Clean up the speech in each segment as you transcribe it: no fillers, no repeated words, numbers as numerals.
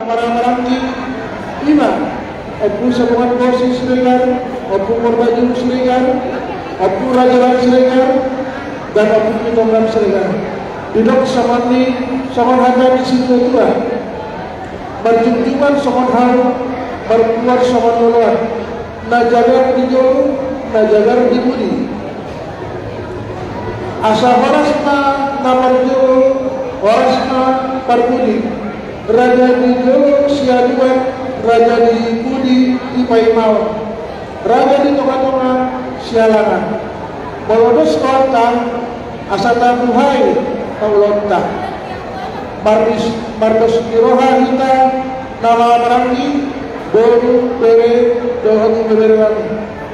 Marang-marangki ima opu sabungan bosi Siregar, opu Morbaju Siregar, opu Raja Siregar, dan opu Pitongram Siregar. Didok samani saman hata di situ tua. Berjunjungan saman haru, berkeluar saman luar. Najagar di jolo, najagar di budi. Asa warasna namar jolo, warasna parbudi. Raja di Jolo Siaduan, Raja di Budi di Paimau, Raja di Tonga-Tonga Sialangan. Bolodos Kota Asata Buhai Taulonta. Bardos Kiroha Hita Nama Merangi Boru Bere Dohoti Beberewan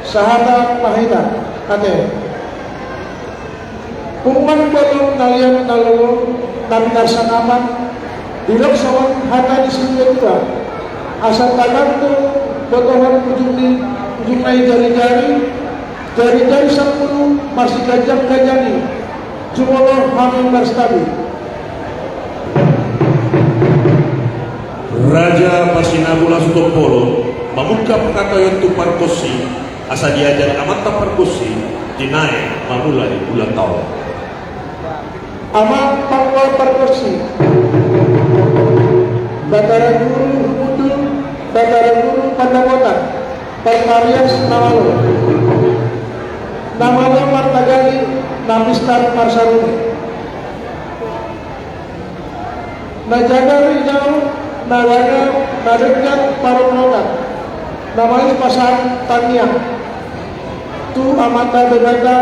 Sahata Mahita Kate Pungman Bolong Nalian Nalolo Nabinar Sanaman Dilok sawan hata di sini juga. Asal tangan tu botohan ujung naik jari-jari 10 masih gajang-gajani. Cumolo hamil berstabi. Raja Pasinabula Sutopolo membuka perkatayan tu parkosi asa diajar amata parkosi dinae mamulai bulan tahun. Amat pangwa parkosi. Batara Guru Mudul, Batara Guru Pandapotan, Parmarias Namalo, Namalo Martagali, Namistar Marsaruni, Najaga Rijau, Naraga, Nadekat Paronotan, Namanya Pasar Taniang, Tu Amata Begata,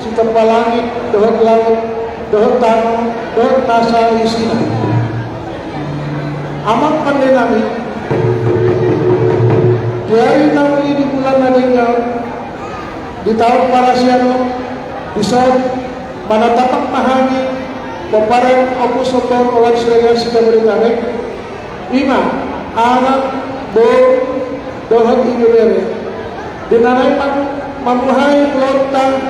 Sitapalangit, Dohot Laut, Dohot Tano, Dohot Nasa Isina. Amat pandai nami dari nami di bulan Nadenggal di tahun Parasiano di saat mana tapak mahani peparan opus sopor orang Siregar sida beritamek 5 anak dohot ibere dinanai mampuhai lontang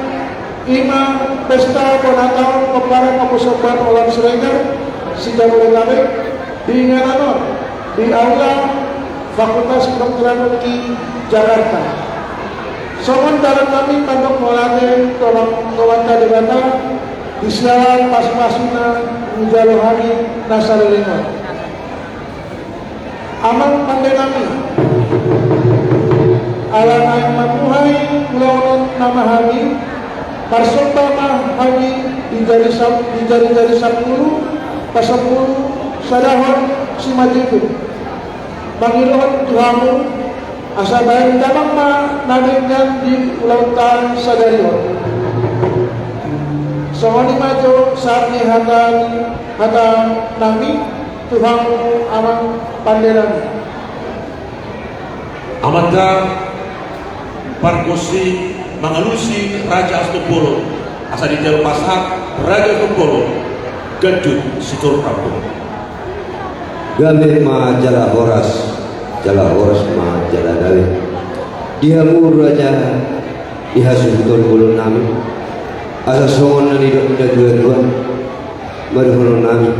5 pesta bonatau peparan opus sopor orang Siregar sida beritamek di Ngananon, di Aula Fakultas Kedokteran UNI Jakarta. Soman dalam kami pandok molate tolong ngawanta debata di siaran pas-pasuna Mujalohani Nasarelingon. Aman pandai kami alangai mapuhai kulaunon nama hami parsopama hami di jari-jari 10 pasapulu sadahon si majiku Bangilohon Tuhamu asa bayan damang naninggan di ulautan sadarion sawani majo saat ni hata nami Tuhamu amang panderami Amanda Parkosi mengalusi Raja Astopolo asa di jalur pasak Raja Astopolo Gadut Sitor Prabu Gabe ma jala horas ma jala dale. Dia raja dihasuton ulun nami. Asa songon na nidok na dua-dua. Marhulun nami.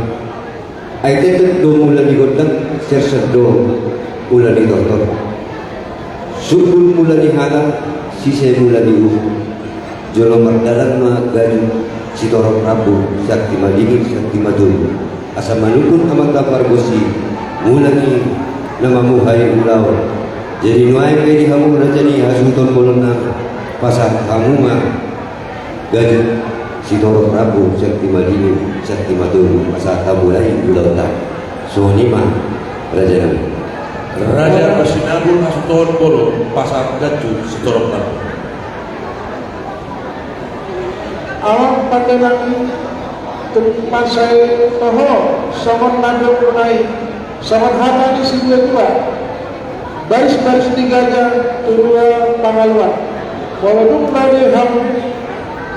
Ay tetet do mula di godang sersad do mula di tortor. Subul mula di hata sisay mula di Jolo mardalan ma gadu si torok Prabu sakti madingin sakti madul. Asa manukun amata pargosi mulani namamuhay ulaw jadi nuay kay di hamu rajani hasuton bolon na pasah hamu nga gajut si Toro Prabu sakti madini sakti madun pasah hamulay ulaw ta so nima raja nami Raja Pasinabul Hasuton Bolo pasar gajut si Toro Prabu awak pada lagi pasai toho saman nado punai saman hata di sini dua baris-baris 3 turua pangaluan walau lagi ham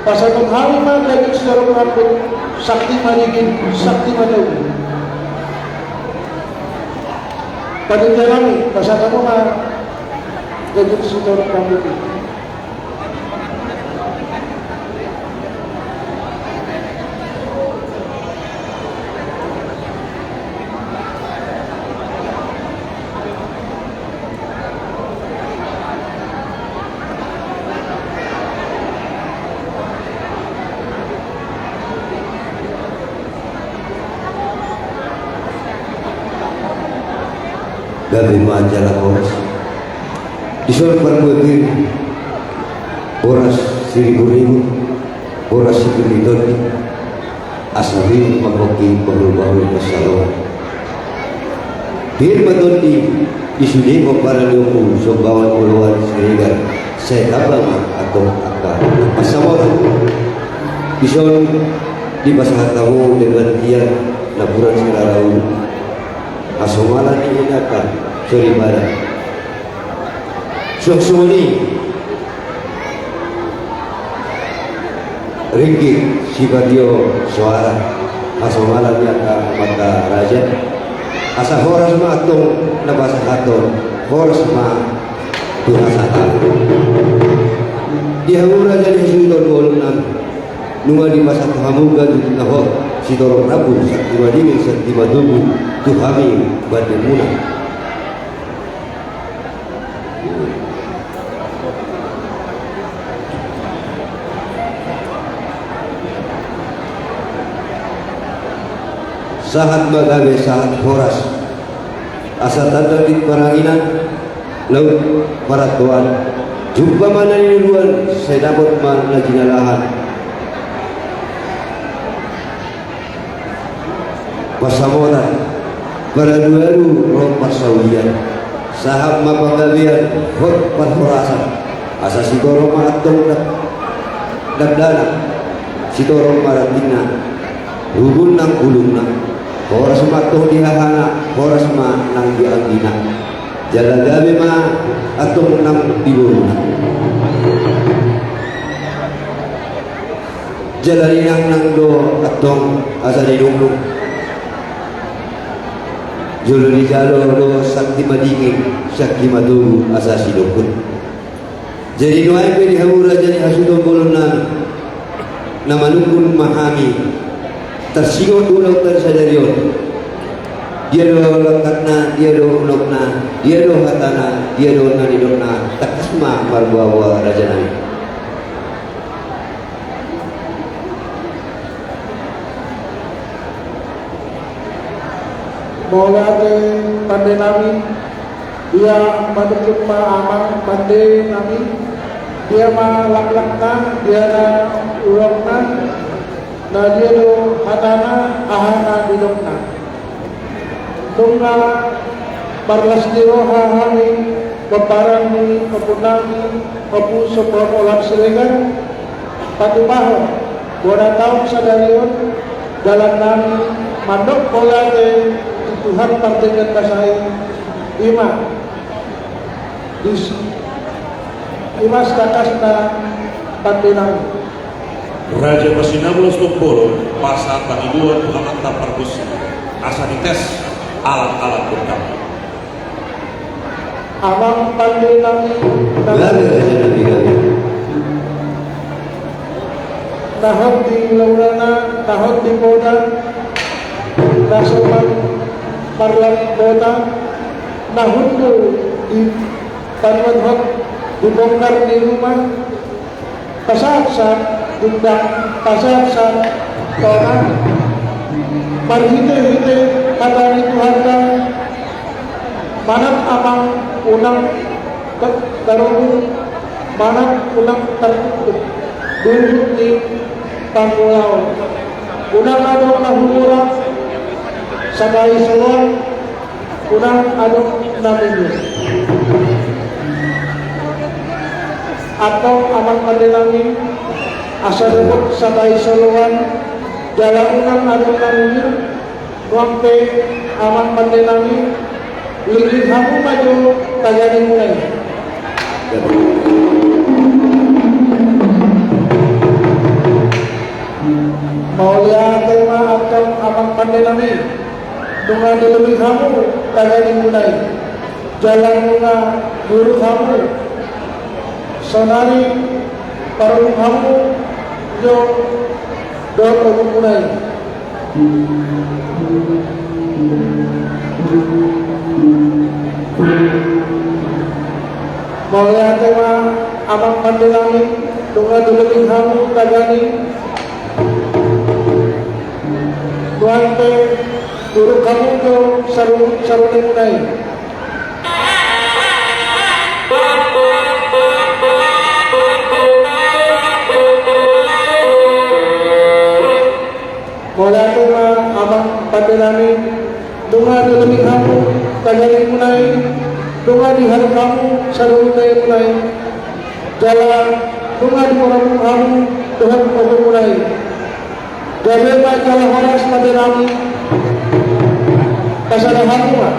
pasatun hari mah lagi secara rambut sakti manigin sakti manau pada jalami pasatun mah lagi secara rambut gabi majalah horas disuruh perbuatin horas seribu horas sikilidon asabi makoki bahul-bahul masalah bir betul isudi para luku sobawan uluan sehingga saya tabang atau akar pasawat ison di pasah tahu dengan dia laporan sekarang asomalan ini akan sorry barang suksuni ringgit sibadio suara asomalan yang mata raja asa horas ma atong nabasa haton horas ma tuhasa tahu dihawura jadi sudah dolong nam nunga di masa tuhamuga di nahor si dorong rabu sakti madingin sakti madugu tuhami bademuna sahat magabe sahat horas asa tanda di paranginan laut para tuan jumpa mana ini luan saya dapat mana jinalahan pasamoran para duaru roh pasawian sahab mapagabian hot parhorasan asa si dorong maatong dagdana si dorong maratingna rubun nang ulungna horas matuh dihahana horas ma nang diagina jalagabe ma atong nang diburuna jalarinang nang do atong asa dinunglung jolo di jalo do sakti madingin sakti madu asa sidokun jadi doai pe dihawura jadi hasudong bolona namanukun mahami tersigot ulang tersadarion dia do lekatna dia do unokna dia do hatana dia do nanidokna takasma marbawa rajana Boleh pandai nami dia madukut ma amang pandai nami dia ma lak-lakna dia na urokna na dia do hatana ahana didokna tungga barlas diro hahami baparang ni kapunami kapu sopor olam silengan patumaho boda tahun sadarion dalam nami mandok polate Tuhan partai kasai ima imas kakasna pandilang Raja Pasinabulos Tompolo pasal tangiduan Muhammad Taparkusi asa dites alat-alat bekam amang pandilang lari raja nabi kami tahot di laurana tahot di boda nasoman parlang boda nahundu di panwadhot dibongkar di rumah kasat-sat dundang kasat-sat orang marhite-hite kata itu harga manat amang unang tarungun manat unang tertutup dulu di Pangulau unang adong nahumura sabai salon unang adong naminyo atau amang pandelangin asa rebut sabai salon jalan unang adong naminyo nuampe amang pandelangin lilit hamu maju tagani mulai mau lihat tema atau amang pandelami dengan dilebih kamu tagani mulai jalan bunga guru kamu sonari paru kamu jo do mulai mau lihat tema amang pandelami dengan dilebih kamu tagani Tuante guru kamu ke saruni mulai Wala tuma amang patirami, dunga dalamig kamu, tagaling munay, dunga di harap kamu, sa lumutay munay, jala, dunga di marapong kamu, Tuhan pagod munay. Gabi ba jala horas patirami, kasalahan mo nga.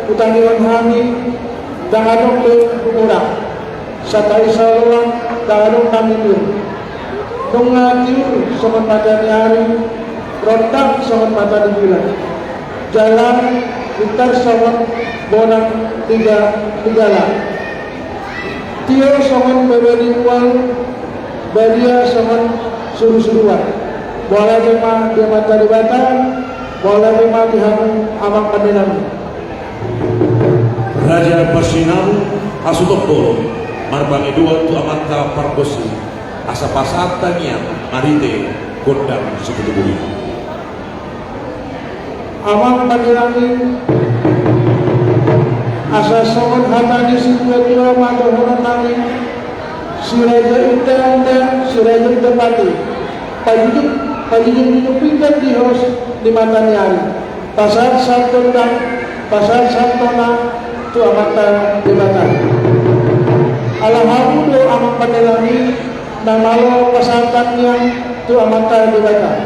Utangiwan kami danganong lumurang sa taisaluan danganong namin yun nung tiur sangat mata ni hari rontak sangat mata ni bulan jalan lintar sangat bonang tigala tiur sangat berbedi uang beria sangat suruh-suruhan boleh memang dia mata di batang boleh memang dihamu amang pandangan Raja Pasinamu Asutopolo Marbangi dua tu amanta parkosi asa pasatanya marite gondang sebetulnya amang pandangan asa songon hatani situatiwa matohonan nami siraja indah siraja tepati pajujung pinggir di hos di mata nyari pasar santona tu amata dibatan alhamdulillah amang panelani namalo pasatan yang tu amata dibatan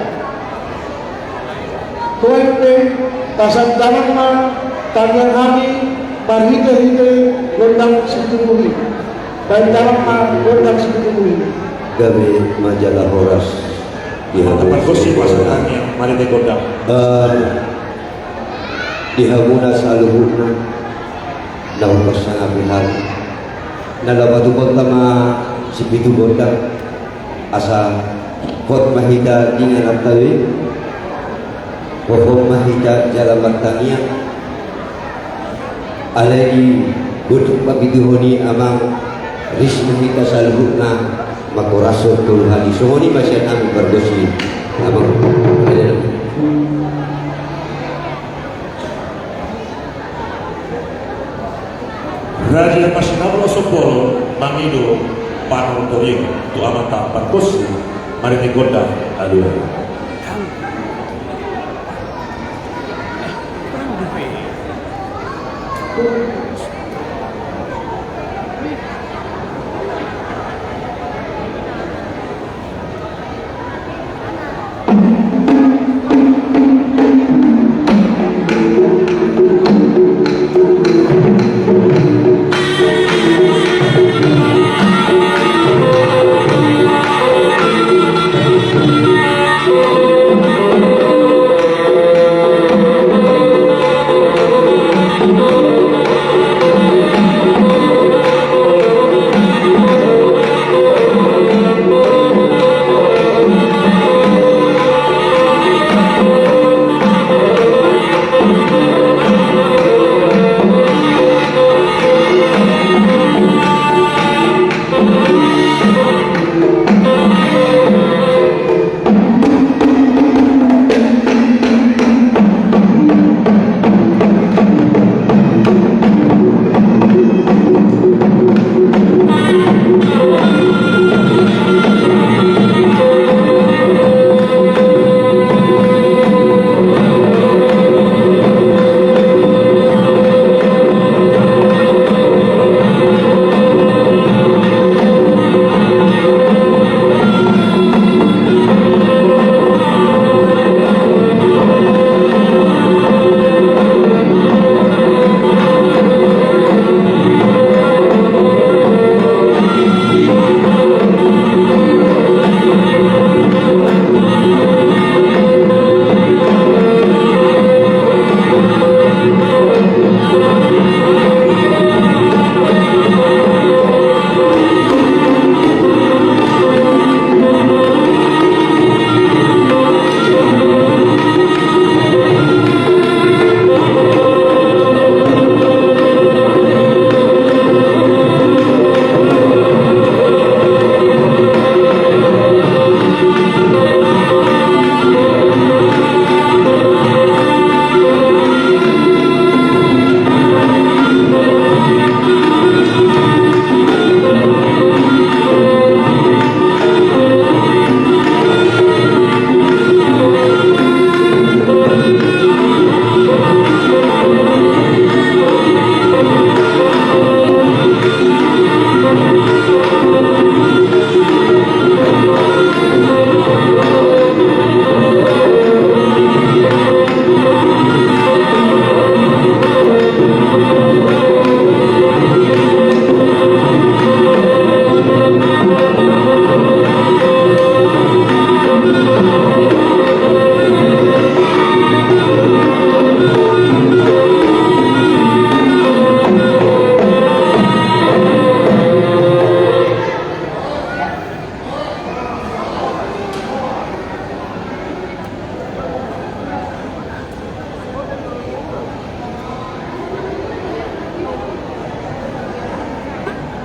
tuai pasat dalam ma tanyang kami parhite gondang situbumi dan dalam ma gondang situbumi Gabi majalah horas Parkosi pasatannya marite gondang dihamuna sa luhuna dapat sangat pihak nalabatu tama si pitu gondang asa kot mahita dengan abtawi wafon mahita jalan bertania alai butuh pabituhoni amang ris mahita sa luhuna makoraso tulhani sohoni masih kami bergosi amang Raja Pasinamu Asopolo Mangido Panon Toring tu amata parkosi marite gondang aduh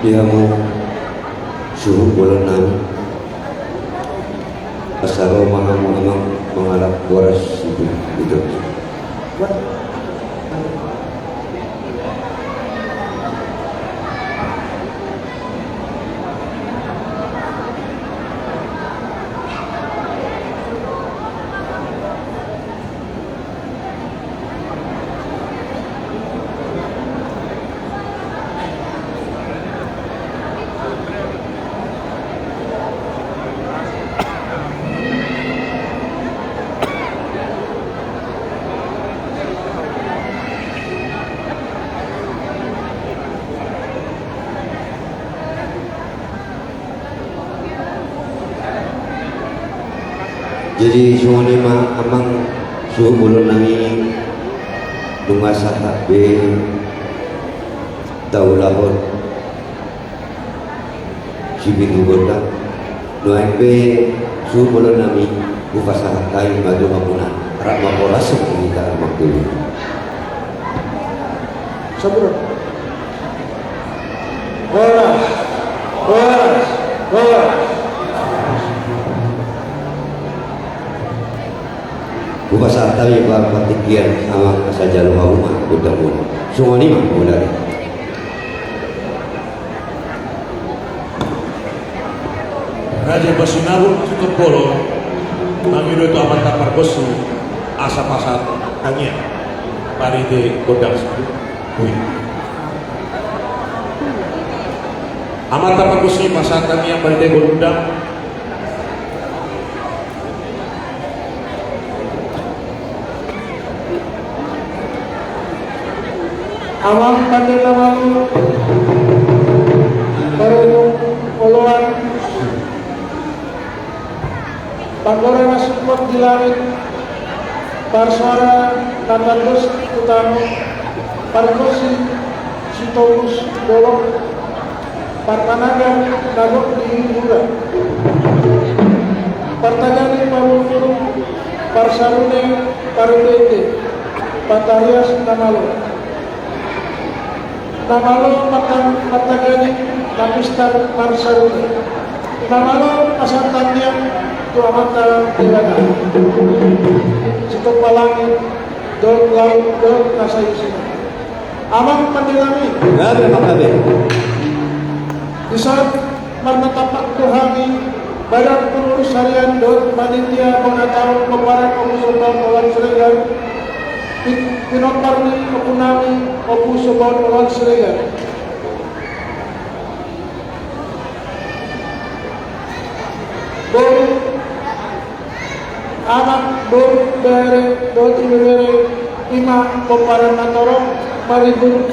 dia mau suruh bola nami asal mengalap waras itu. Jadi semuanya mah amang suhu bulun nami lungasaha be tau lahor sibing gudang nuain be suhu bulun nami bukasaha kain madu hapunan rak makoras kita amak dulu Sabro. Bola. buka saat tadi pak patikian sama saja lupa rumah udah pun semua ini mah mulai Raja Basinawul tutup polo Mangido itu amat tapar bosu asa pasat tanya pari de godang hui amat tapar bosu pasat tanya pari de godang Amang pandangan baru puluhan Panggora support di langit Parsuara Natandos Utano Parkosi Sitolus Dolok Partanagan Nagok di Hura Partagani Parufuru Parsarune Parudete Patarias Namalo Namalo Partagani Napistar Parsarune Namalo Asantannya Tuamata Ilaga Sitok Palangit Dol Laut Dol Kasayusina Amang Pandilami ngabe makabe di saat marnatapak Tuhani Badan Pengurus Harian Dol Panitia Pengatau Peparan Opusobon Olan Seregar Pinoparni Opunami Opusobon Olan Seregar Bol anak Bol Bere Dol Ibere Ima Peparan Natorong Maribun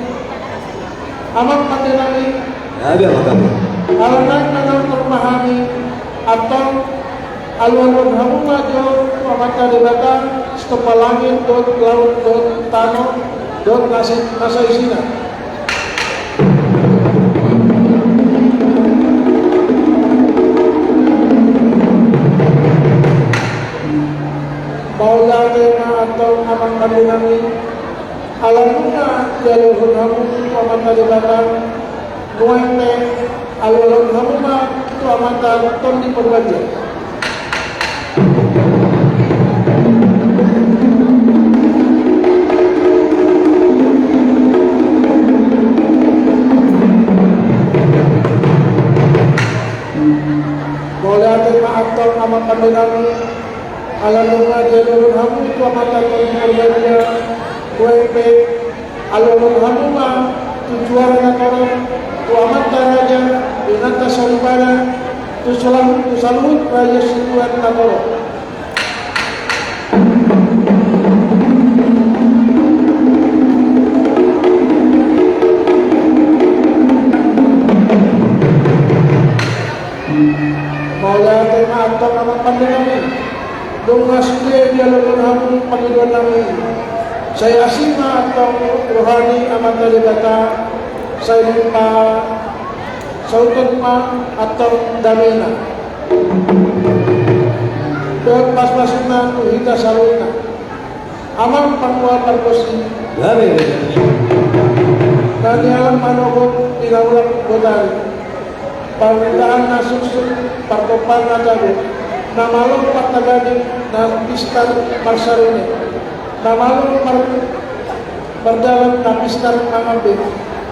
Amang Pandilami ngabe makabe Alanak nanang terpahami atau alun-alun hamuma jo pamata debatan stopalangin dot laut dot tano dot nasa isina Paula tema atau amang kandunami alamuna jalur hamun pamata debatan nuente alun-alun hamuma tu amata ton di perbaja boleh ada atau nama kandunami alamuna jalur hamun tu amata ton di perbaja nuente alun-alun hamuma tujuan nakoron tu amata raja binata saribana tu salut raja situan nakoro Maulah tema atau nama pandemi Dunga sude dia lulun hamun panggilan nami Saya asima atau rohani amata dibata Saya lupa Sautan ma atau damena Dot pas-pasina tuhita saluna Amang pangwa parkosi ngabe Nanialang manokot tinawag godari. Pagdaan na suksuk pagtopan na jago. Namalong patagani na pistar marsarune. Namalong berdalam na pistar mangambil.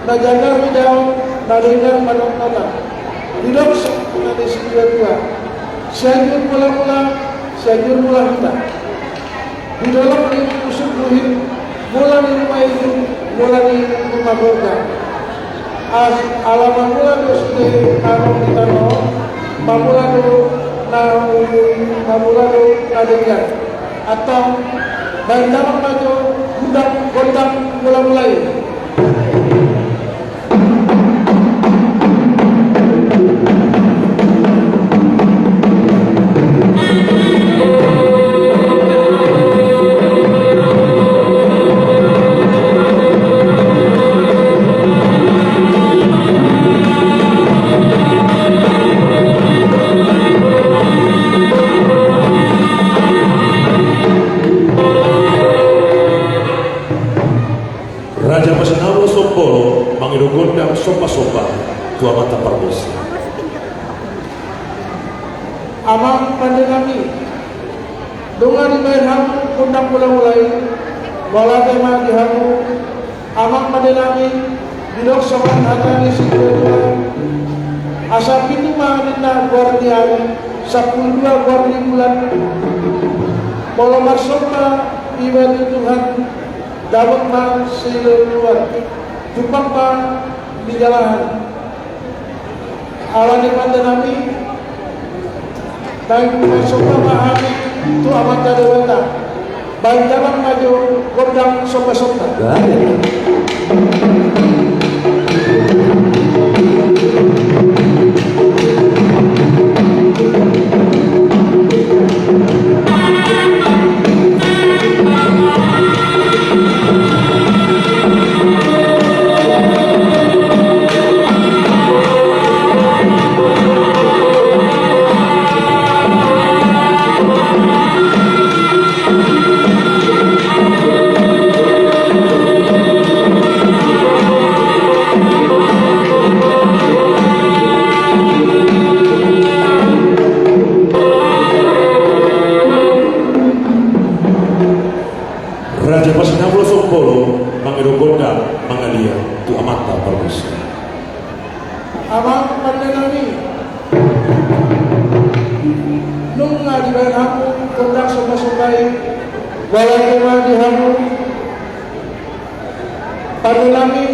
Najaga hidaw na ringan manokota. Hidup na disiplin dua. Siajur mula-mula, siajur mula kita. Di dalam ini musuh muhim, mula di rumah itu, mula di rumah berga. Alaman mula dosude karong kita no, mamula do mamula do nadengar. Atau baik dalam maju gondang mula-mulai. Raja Pasinawo Sompolo mangirugondang sopa-sopa tua mata parbosi. Amang pandenami, dunga di main hamu kundang mulai, wala tema di hamu, amang pandenami, bidok sokan hatani sikudua, asa pintu manina guardian, 12 guardi bulan, polo marsoma ibadi Tuhan. Dapat man seluruh jumpa pan di jalan alani pandanami dan sopa mahami itu amat ada weta baik dalam maju gondang sopa-sopa. Raja Pasinawo Sompolo mangirugondang mangalia tu amata parbosi. Amang pandanami nung nga di bayan hamu gondang sopa-sopai wala tema di hamu pandanami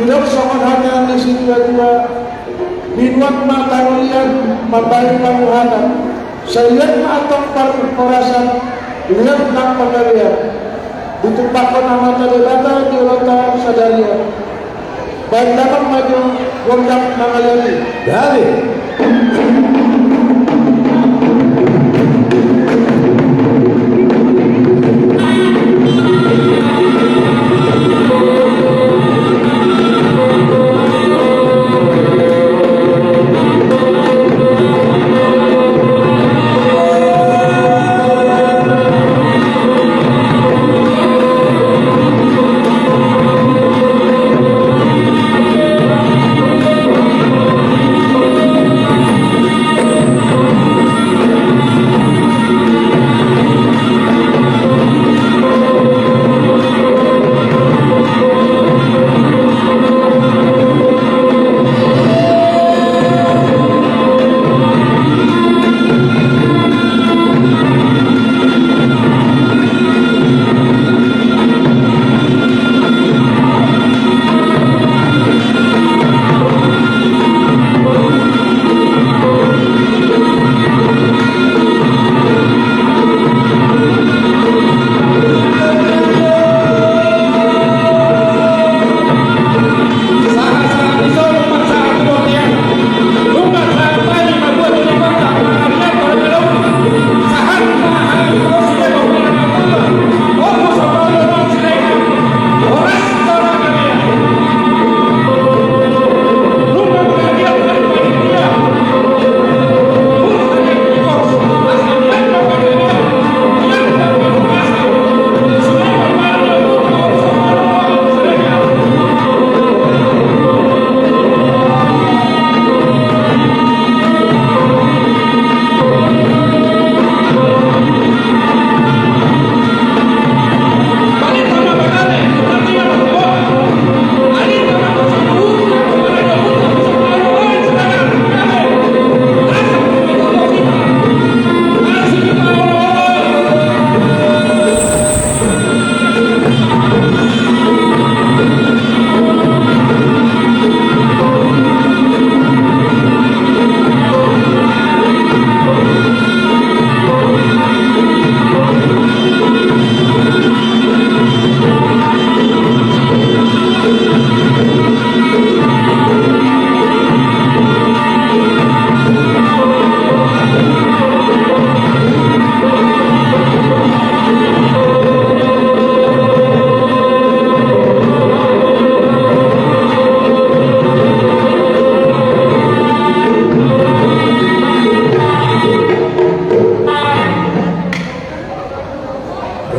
bidok sokan hanya di situ dua binuat mata ngeliat membayar panguhatan saya lihat atau parasan lihat nak pengalian ditumpahkan nama tadi data di ulata sadaria baik dapat maju gondang mengalian Dari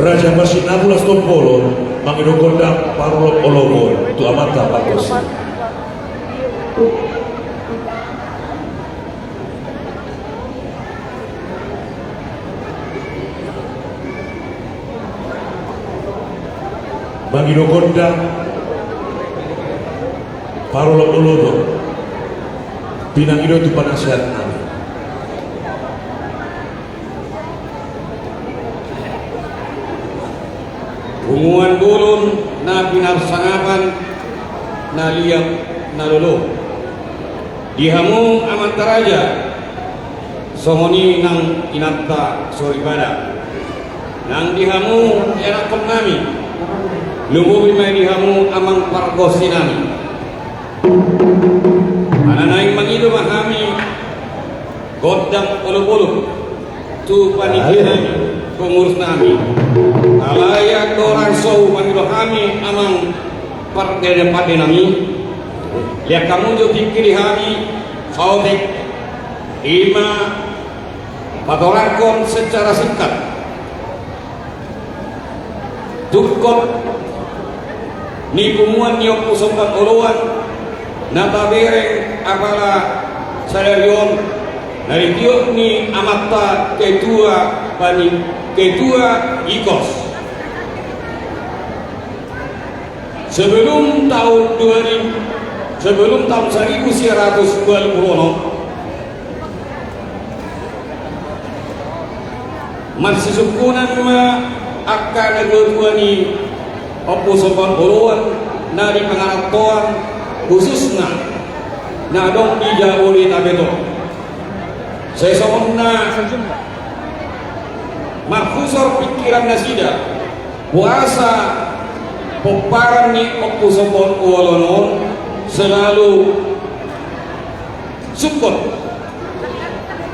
Raja Masinabulas Tompolo mangido gondang parolop olomo tu amata pakosi. Mangido gondang parolop olomo pinangido tu panasihat nami. Umuan bulun na pinarsangapan na liyak na lolo. Dihamu amantaraja sohoni nang inata soribada. Nang dihamu erakon nami. Lumbubi may dihamu amang pargosi nami. Ananaing mangido mahami godang ulu-ulu tu panikinami pengurus nami. Alaya dorang so mangido kami amang partai pada nami. Lihat kamu jo pikir kami saudik ima patorakon secara singkat. Tukot ni kumuan ni opusompat uluan natabere apala sadarion dari tiok ni amata ketua pani ketua IKOS. Sebelum tahun 1920 masih sukunan akan ketua ni opusompat uluan na di pengaratoan khususnya na dong di Jabodetabek. Saya somna marfusor pikiran nasida puasa peparan ni opusopon uolonon selalu support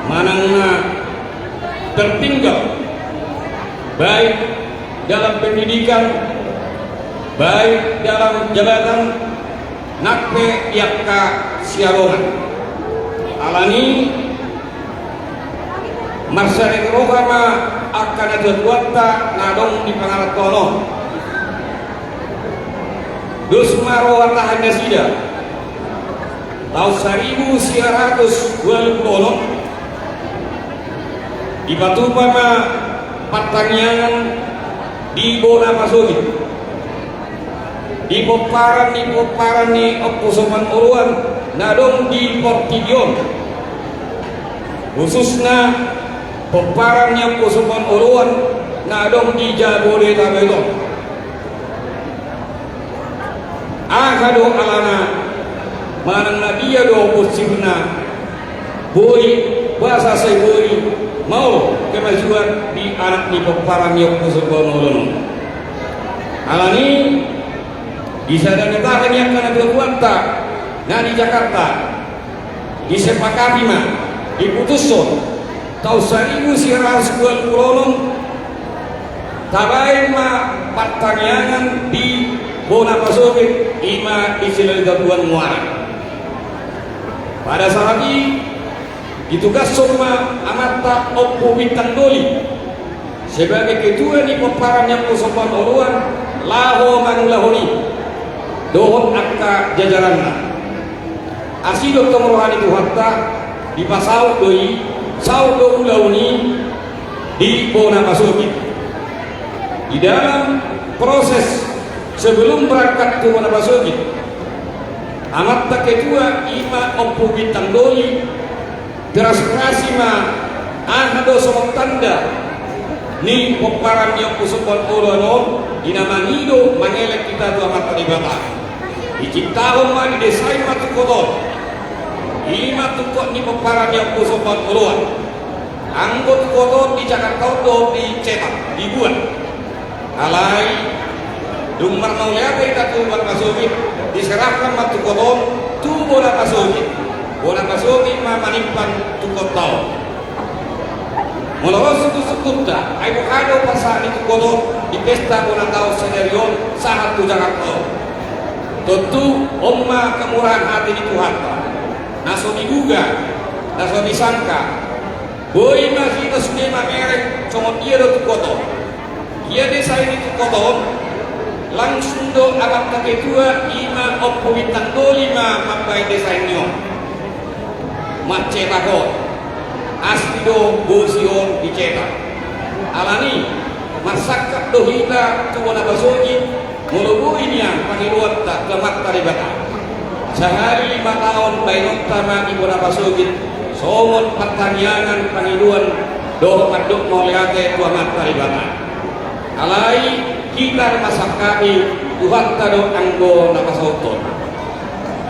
manangna tertinggal baik dalam pendidikan baik dalam jabatan nakpe yakka siarongan alani marsari rohama akan ada tuata nadong di pangaratono dus maro tahan nasida tahun 1920 di Batu Pama Patangiangan di Bona Pasogi di Poparan ni Oposoman Uruan nadong di Portigion khususnya Poparan yang Oposoman Uruan nadong di Jabodetabek. Akado alana manang nadia do posibna boy bahasa saya boy mau kemajuan di anak ni Poparan yang Oposoman Uruan alani bisa dan negara yang akan berkuasa nah di Jakarta disepakati mah diputuskan tahun 1920 tabai mah Patangiangan di Bona Pasogi ima istilah gabungan muara pada saat ini ditugas semua amata Oppo Bintang Doli sebagai ketua di Poparan yang Oposoman Uruan laho manulahoni dohon akka jajaranna asi Dr. Rohani Tuhatta di pasau doi sau do ulauni di Bona Pasogi di dalam proses sebelum berangkat ke Bona Pasogi amat tak ketua ima Oppo Bintang Doli teraskrasi ma ahado somong tanda ni Poparan yang Oposoman Uruan dinamanido mangelek kita tu amat teribata diciptakan mah di desain matu kotor ima tukok ni Poparan yang Oposoman Uruan anggot kotor di Jakarta do dicetak dibuat alai dumar mau lihat kita tu Bona Pasogi diserahkan matu kotor tu Bona Pasogi mah manimpan tukok tau mulawas suku-sukuta ay bukado pasal itu kotor di pesta Bona Tau Senerion saat tu Jakarta. Tentu omma kemurahan hati di Tuhan naso diduga naso disangka boy masih kita sudah merek cuma dia do kotor Kia desa ini kotor langsung do amat ketua ima oppo bintang do lima mapai desa ini macetakot asli do bosion dicetak alani masakat do hita tuwana basoji mulubu ini yang pangiluat tak kemat taribata sehari 5 tahun bainot tama ibu basoji somon pertanian pangiluan do maduk moliate tuamat taribata alai kita masak kami Tuhan tado anggo napasoton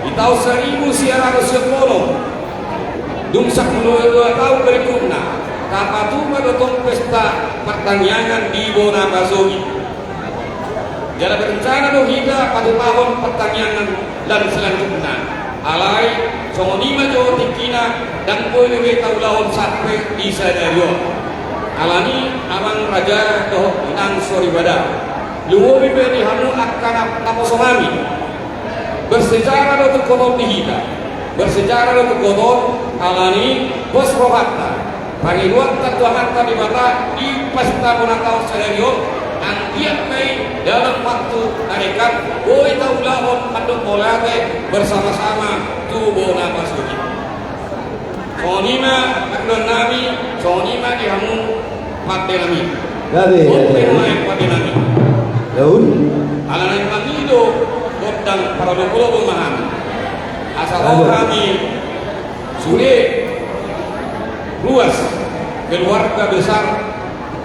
di tahun 1910 dumsak 2 tahun berikutnya kapatuma dotong pesta pertanian di Bona Basogi jadi berencana do kita pada tahun pertanian dan selanjutnya alai songonima jawa tikina dan boleh tahu lawan sampai di sadario alani amang raja doh inang soribada luwi beni hamu akan apa sonami bersejarah do kotor dihita bersejarah do kotor alani bos rohatta pangiluat tatuahan tadi mata di pesta bonakau sadario angkiat mai dalam waktu tarekat boy taulahon manduk molate bersama-sama tu bona masuki sonima akdon nami sonima di hamu patenami patenami Daun ala yang mangido kodang para dokulo memahami asal kami sudah luas keluarga besar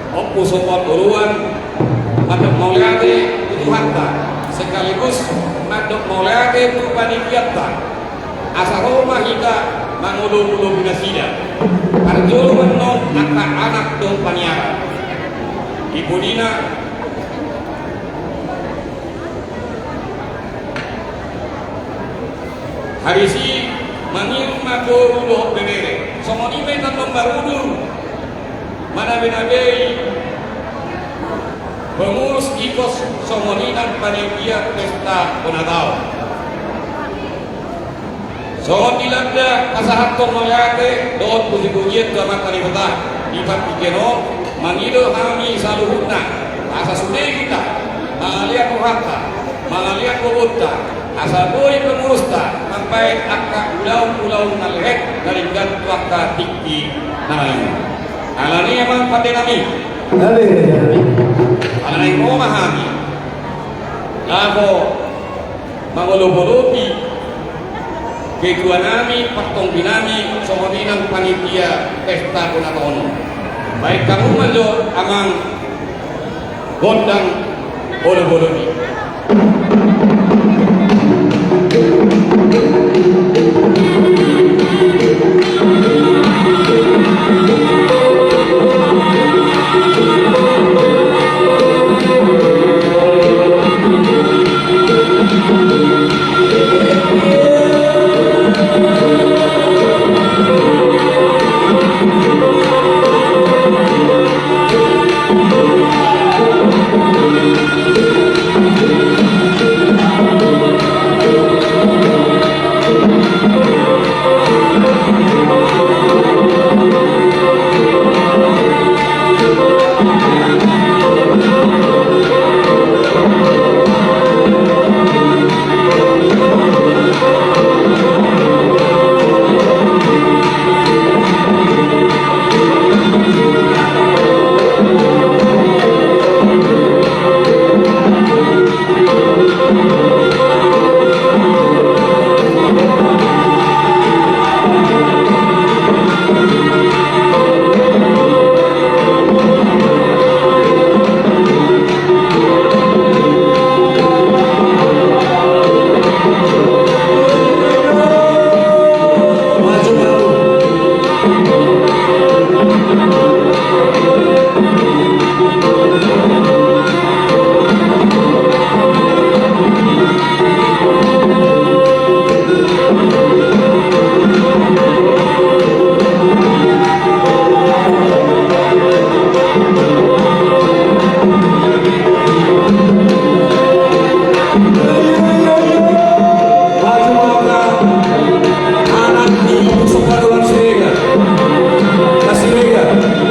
oppo sopan uluan madok mauliate itu hatta sekaligus madok mauliate itu panikiata asal rumah kita mangulu-ulu binasida arjulu menon anak-anak dong paniara ibu Dina harisi mangil magoru doh bebere somoni metan lombarudu mana benabei pengurus ikos somoninan panitia pesta bonatau sohon dilanda kasahat tomoyate doon puji-pujian ke matari betah ibat pikeno mangido kami saluhutna asa sudah kita mangaliat muhatta mangaliat kubutta asal boy pengurusta sampai akak ulau-ulau nalhek dari gantu akak tinggi nalain alani emang patenami alani memahami laho mangolo-bolopi keguanami patong binami somodinan panitia pesta bonatono baik kamu majo amang gondang bolo-bolopi Kasih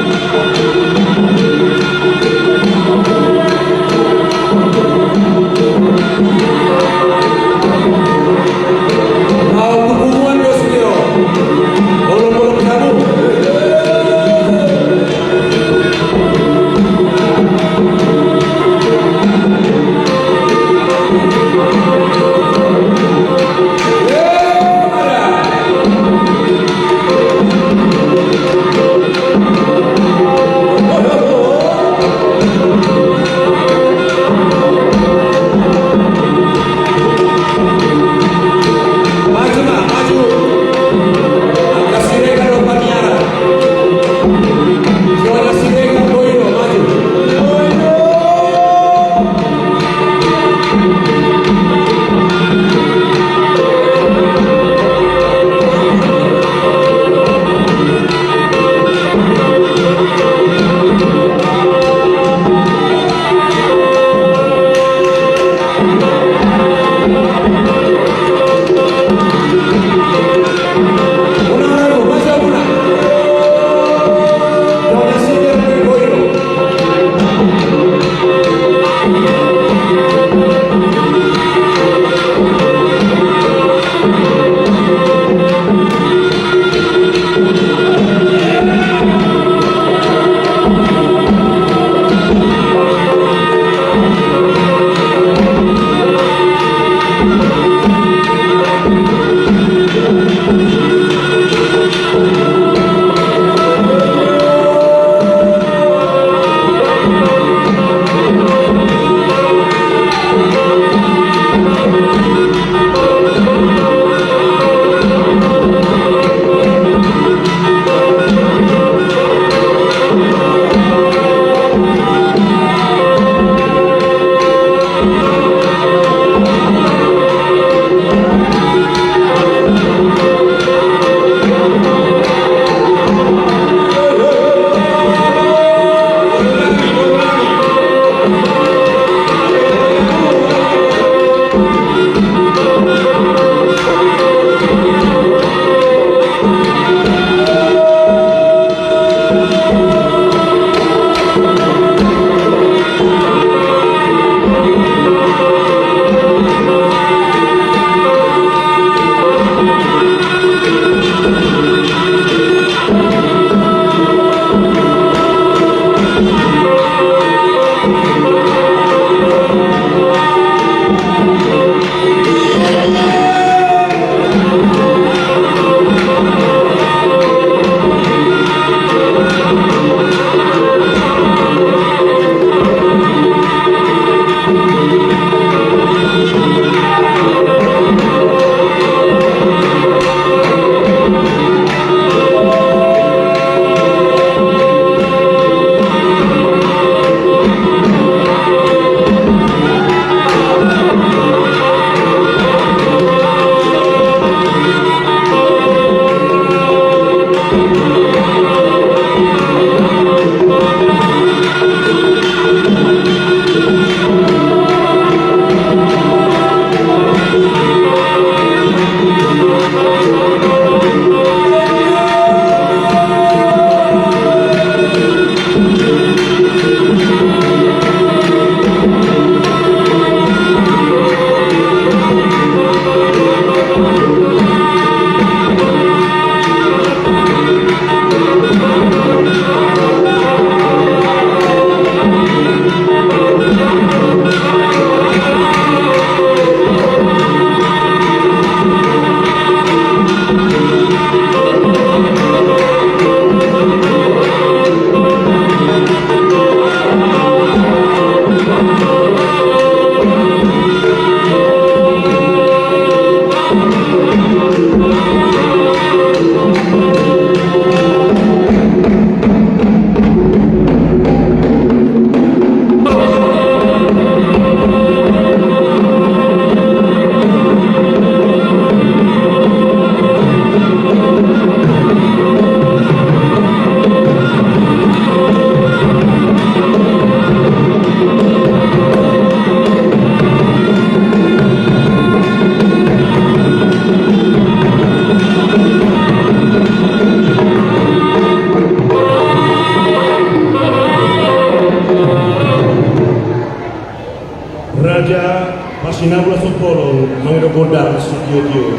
Raja Pasinabla Supolo Mangiro Godang Sutiodio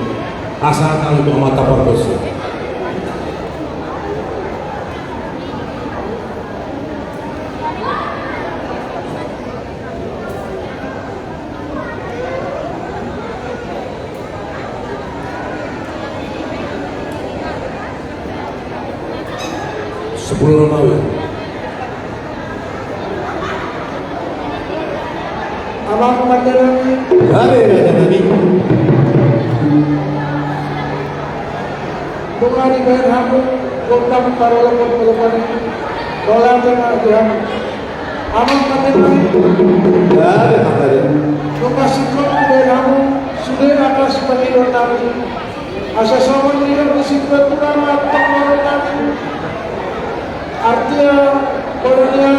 asa kang itu amata parkoso. Sepuluh Romawi. Abang Panjalan Kami Raja Nabi. bunga di bayar hamu Gondang Parola Pemulukan Dolar Tengah Tuhan Abang Panjalan Kami Makari. Lupasikon di bayar hamu sudah atas pengidon kami asa soman tidak disikut kurang pengelola kami artinya kolonial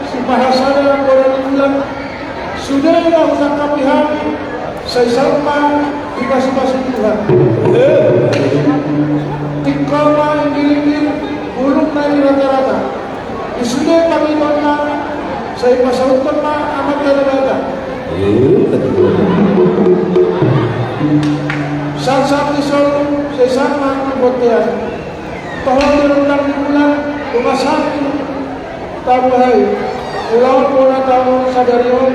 si bahasanya kolonial sudah tidak usah kami kami saya sama dikasih-kasih Tuhan tikoma yang giling-giling bulung naik rata-rata sudah kami nonton saya pasal utama amat rata-rata saat-saat di Solo saya sama kebutuhan tolong dirundang di bulan rumah sakit tahu hai ulang pura tahu sadario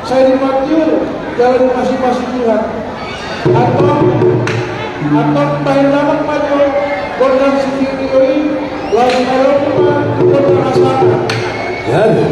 saya dimatiur jalan masing-masing Tuhan atau pahindaman maju Gondang sendiri lalu kalau cuma Gondang asal Jadi